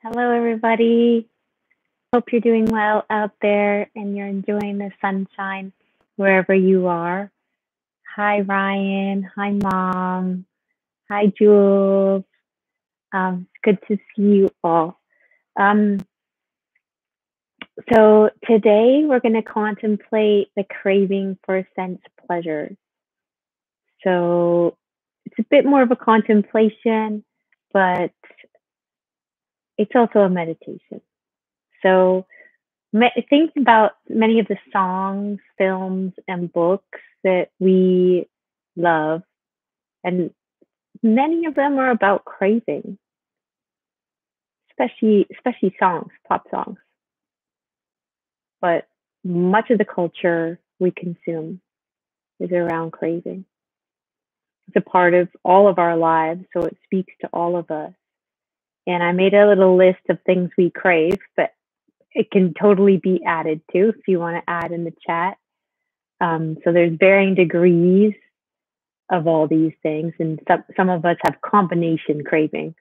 Hello, everybody. Hope you're doing well out there and you're enjoying the sunshine wherever you are. Hi, Ryan. Hi, Mom. Hi, Jules. It's good to see you all. Um, so today we're going to contemplate the craving for sense pleasure. So it's a bit more of a contemplation, but it's also a meditation. So think about many of the songs, films, and books that we love, and many of them are about craving, especially songs, pop songs. But much of the culture we consume is around craving. It's a part of all of our lives, so it speaks to all of us. And I made a little list of things we crave, but it can totally be added to if you want to add in the chat. So there's varying degrees of all these things, and some of us have combination cravings.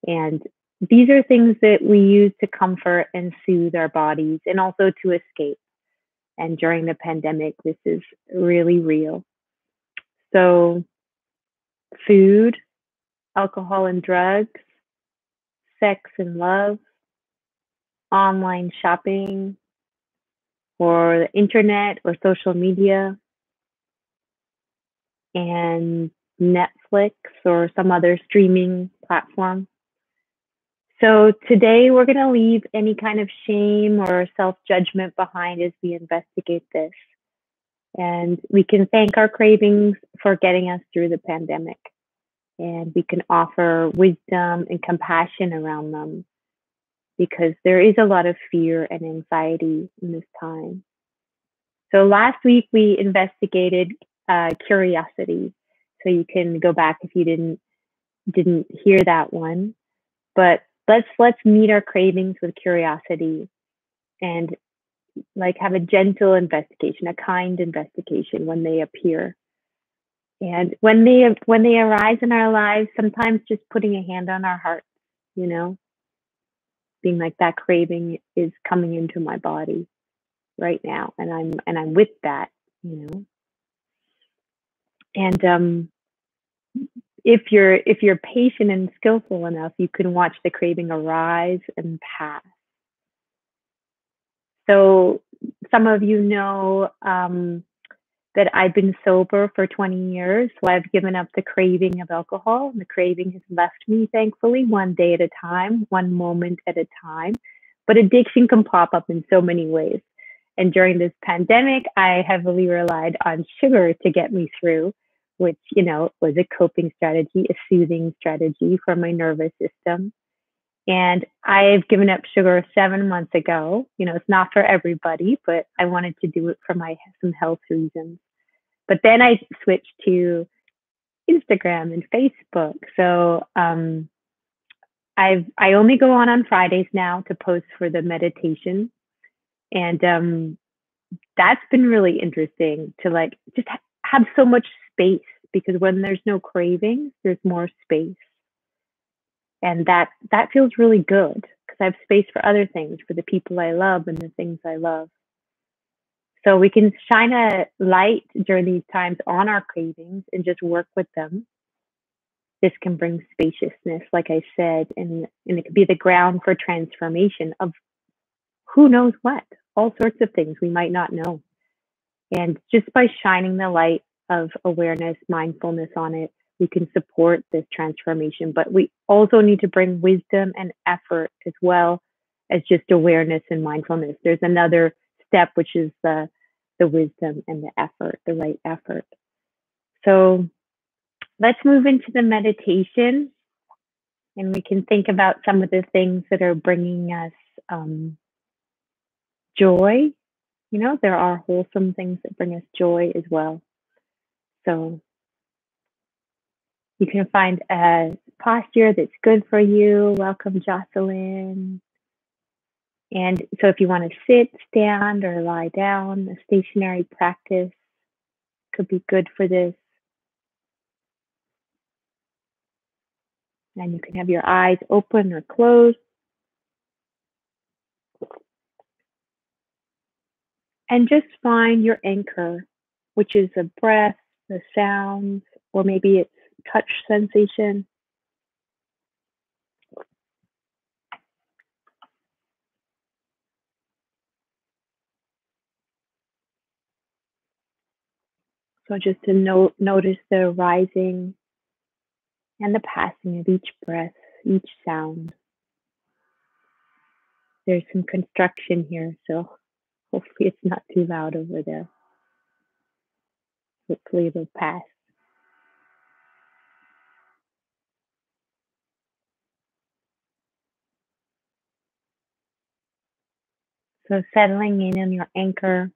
And these are things that we use to comfort and soothe our bodies and also to escape. And during the pandemic, this is really real. So food, alcohol and drugs, sex and love, online shopping, or the internet or social media, and Netflix or some other streaming platform. So today we're going to leave any kind of shame or self-judgment behind as we investigate this. And we can thank our cravings for getting us through the pandemic. And we can offer wisdom and compassion around them because there is a lot of fear and anxiety in this time. So last week we investigated curiosity. So you can go back if you didn't hear that one. But let's meet our cravings with curiosity and like have a gentle investigation, a kind investigation when they appear. And when they arise in our lives, sometimes just putting a hand on our heart, being like that craving is coming into my body right now, and I'm with that. And if you're patient and skillful enough, you can watch the craving arise and pass. So some of you know that I've been sober for 20 years. So I've given up the craving of alcohol, and the craving has left me, thankfully, one day at a time, one moment at a time. But addiction can pop up in so many ways. And during this pandemic, I heavily relied on sugar to get me through, which, was a coping strategy, a soothing strategy for my nervous system. And I've given up sugar 7 months ago. It's not for everybody, but I wanted to do it for some health reasons. But then I switched to Instagram and Facebook. So I only go on Fridays now to post for the meditation. And that's been really interesting to just have so much space, because when there's no cravings, there's more space. And that feels really good because I have space for other things, for the people I love and the things I love. So we can shine a light during these times on our cravings and just work with them. This can bring spaciousness, like I said, and it could be the ground for transformation of who knows what, all sorts of things we might not know. And just by shining the light of awareness, mindfulness on it, we can support this transformation. But we also need to bring wisdom and effort as well as just awareness and mindfulness. There's another step, which is the wisdom and the effort, the right effort. So let's move into the meditation, and we can think about some of the things that are bringing us joy. There are wholesome things that bring us joy as well. So you can find a posture that's good for you. Welcome, Jocelyn. And so if you want to sit, stand, or lie down, a stationary practice could be good for this. And you can have your eyes open or closed. And just find your anchor, which is a breath, the sounds, or maybe it's touch sensation. So just to notice the rising and the passing of each breath, each sound. There's some construction here, so hopefully it's not too loud over there. Hopefully it'll pass. So settling in on your anchor,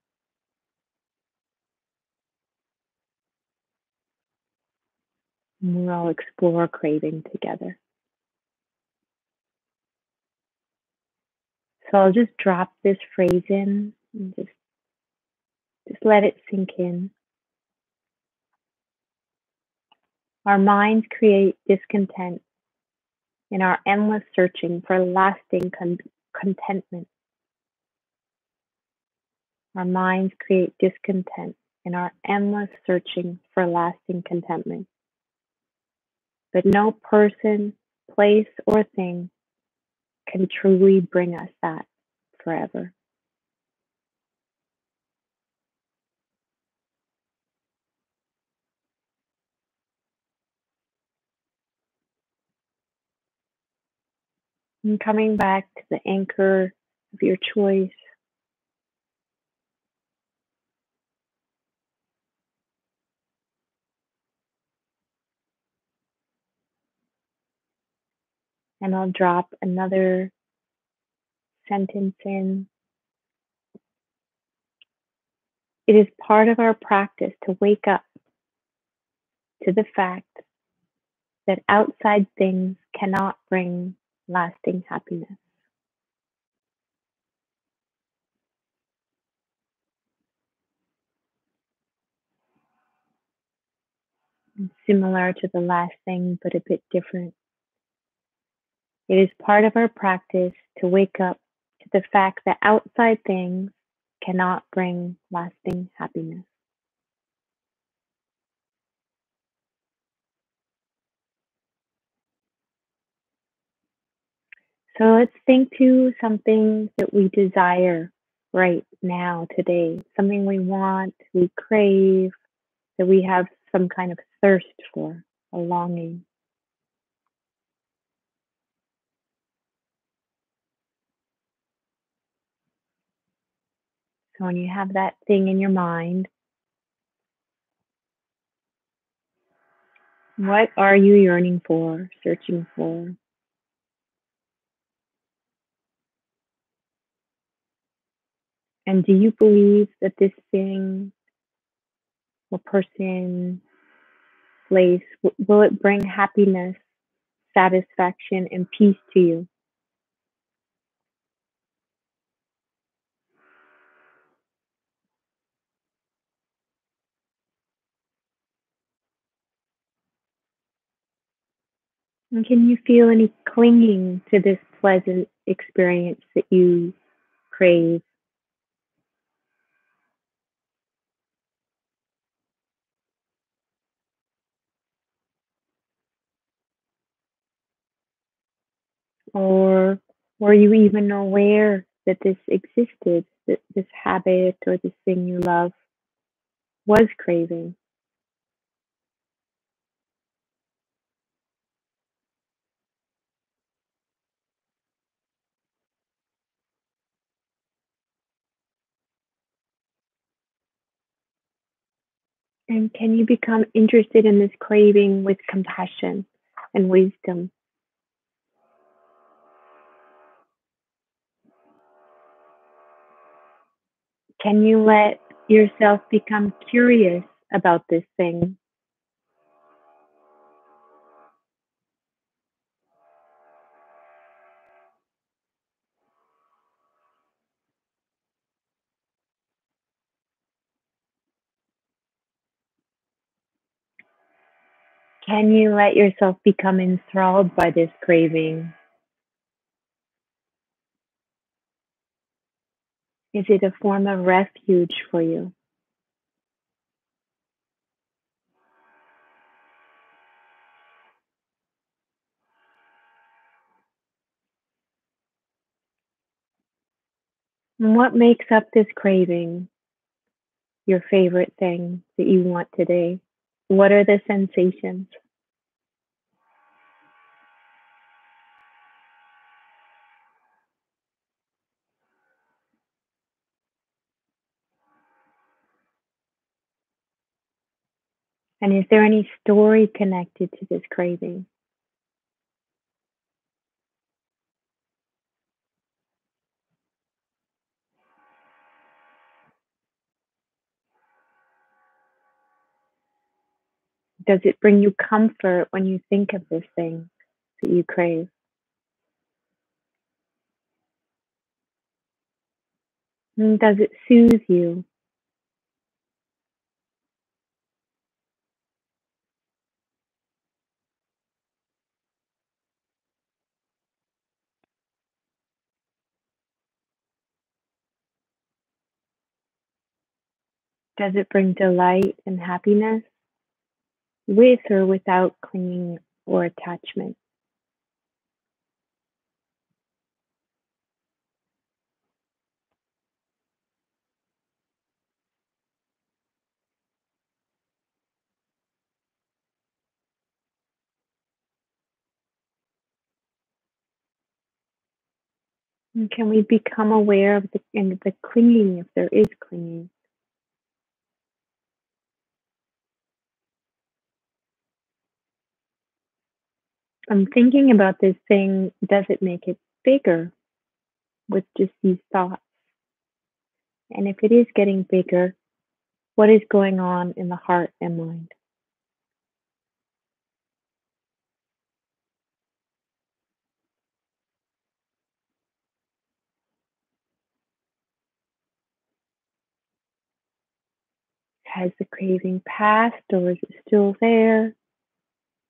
and we'll all explore craving together. So I'll just drop this phrase in and just let it sink in. Our minds create discontent in our endless searching for lasting contentment. Our minds create discontent in our endless searching for lasting contentment. But no person, place, or thing can truly bring us that forever. And coming back to the anchor of your choice, and I'll drop another sentence in. It is part of our practice to wake up to the fact that outside things cannot bring lasting happiness. Similar to the last thing, but a bit different. It is part of our practice to wake up to the fact that outside things cannot bring lasting happiness. So let's think to something that we desire right now, today, something we want, we crave, that we have some kind of thirst for, a longing. So when you have that thing in your mind, what are you yearning for, searching for? And do you believe that this thing or person, place, will it bring happiness, satisfaction, and peace to you? And can you feel any clinging to this pleasant experience that you crave? Or were you even aware that this existed, that this habit or this thing you love was craving? And can you become interested in this craving with compassion and wisdom? Can you let yourself become curious about this thing? Can you let yourself become enthralled by this craving? Is it a form of refuge for you? And what makes up this craving your favorite thing that you want today? What are the sensations? And is there any story connected to this craving? Does it bring you comfort when you think of this thing that you crave? And does it soothe you? Does it bring delight and happiness with or without clinging or attachment? And can we become aware of the clinging if there is clinging? I'm thinking about this thing, does it make it bigger with just these thoughts? And if it is getting bigger, what is going on in the heart and mind? Has the craving passed or is it still there?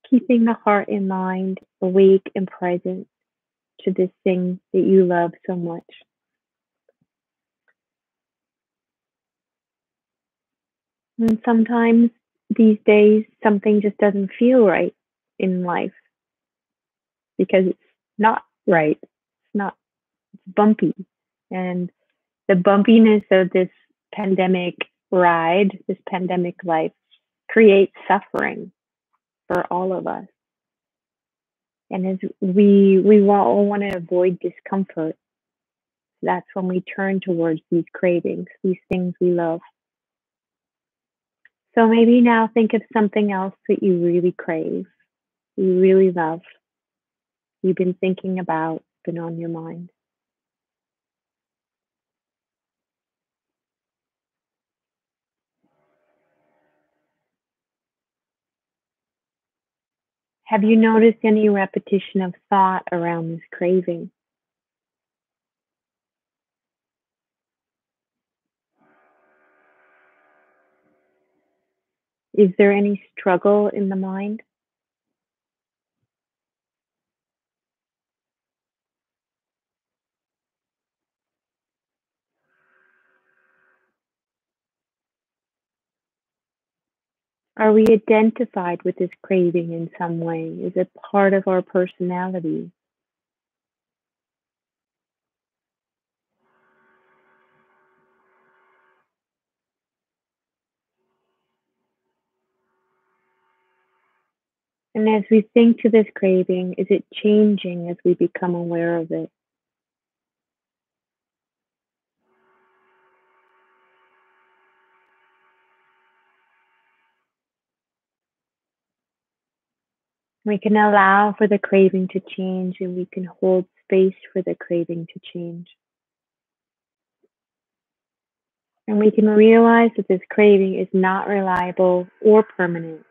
Keeping the heart and mind awake and present to this thing that you love so much. And sometimes these days, something just doesn't feel right in life because it's not right. It's not, it's bumpy. And the bumpiness of this pandemic ride, this pandemic life, creates suffering for all of us. And as we all want to avoid discomfort, that's when we turn towards these cravings, these things we love. So maybe now think of something else that you really crave, you really love, you've been thinking about, been on your mind. Have you noticed any repetition of thought around this craving? Is there any struggle in the mind? Are we identified with this craving in some way? Is it part of our personality? And as we think to this craving, is it changing as we become aware of it? We can allow for the craving to change and we can hold space for the craving to change. And we can realize that this craving is not reliable or permanent.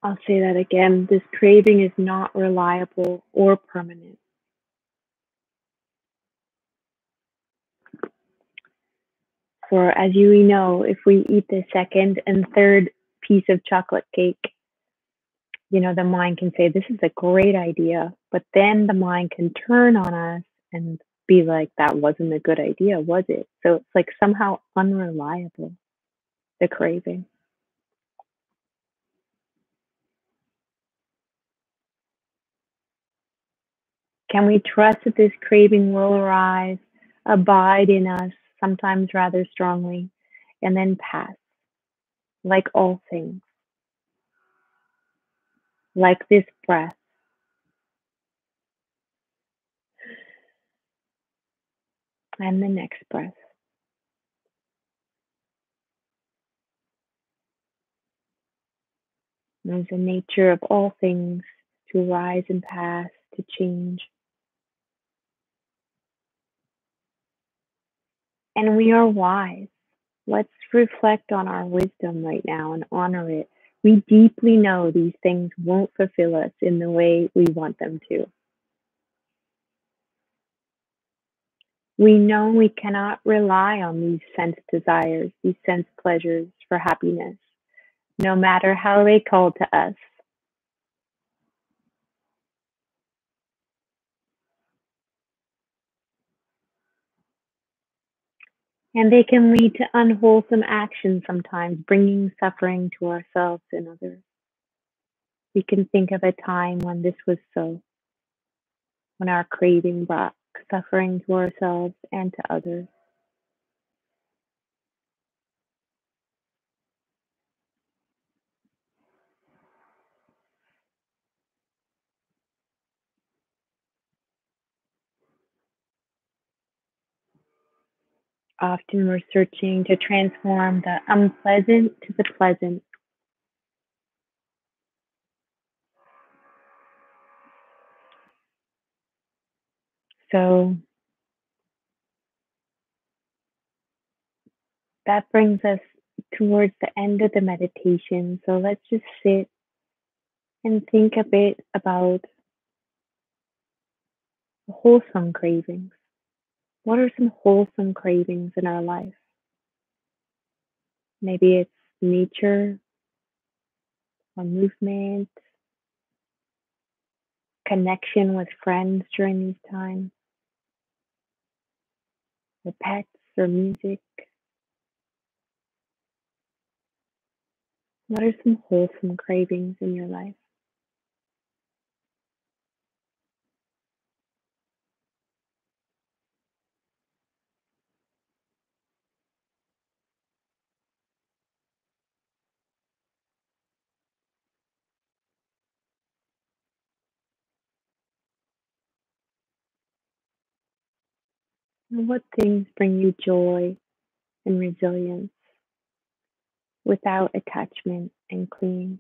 I'll say that again. This craving is not reliable or permanent. For as you know, if we eat the second and third piece of chocolate cake, the mind can say, this is a great idea. But then the mind can turn on us and be like, that wasn't a good idea, was it? So it's like somehow unreliable, the craving. Can we trust that this craving will arise, abide in us, sometimes rather strongly, and then pass, like all things, like this breath and the next breath? There's the nature of all things to rise and pass, to change. And we are wise. Let's reflect on our wisdom right now and honor it. We deeply know these things won't fulfill us in the way we want them to. We know we cannot rely on these sense desires, these sense pleasures for happiness, no matter how they call to us. And they can lead to unwholesome actions sometimes, bringing suffering to ourselves and others. We can think of a time when this was so, when our craving brought suffering to ourselves and to others. Often we're searching to transform the unpleasant to the pleasant. So that brings us towards the end of the meditation. So let's just sit and think a bit about wholesome cravings. What are some wholesome cravings in our life? Maybe it's nature or movement, connection with friends during these times, or pets or music. What are some wholesome cravings in your life? And what things bring you joy and resilience without attachment and clinging?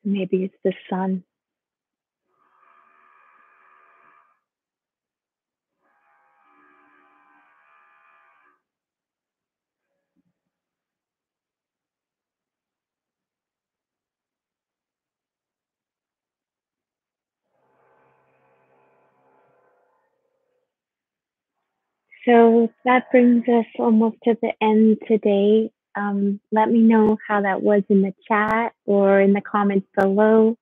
Maybe it's the sun. So that brings us almost to the end today. Let me know how that was in the chat or in the comments below.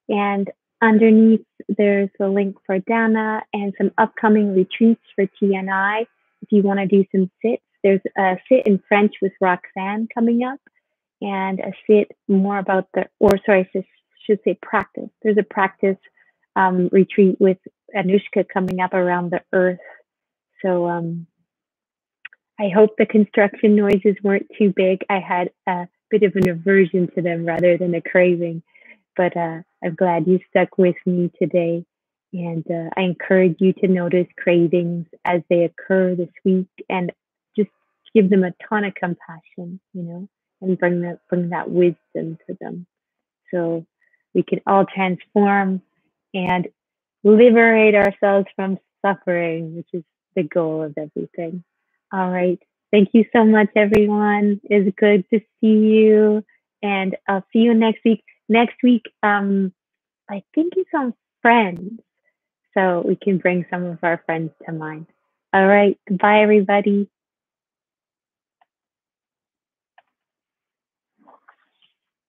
And underneath, there's a link for Dana and some upcoming retreats for TNI. If you want to do some sits, there's a sit in French with Roxanne coming up, and a sit more about the, or sorry, I should say practice. There's a practice retreat with Anushka coming up around the earth. So I hope the construction noises weren't too big. I had a bit of an aversion to them rather than a craving, but I'm glad you stuck with me today. And I encourage you to notice cravings as they occur this week and just give them a ton of compassion, and bring that wisdom to them. So we can all transform and liberate ourselves from suffering, which is the goal of everything. All right. Thank you so much, everyone. It's good to see you. And I'll see you next week. Next week, I think it's on friends. So we can bring some of our friends to mind. All right. Bye, everybody.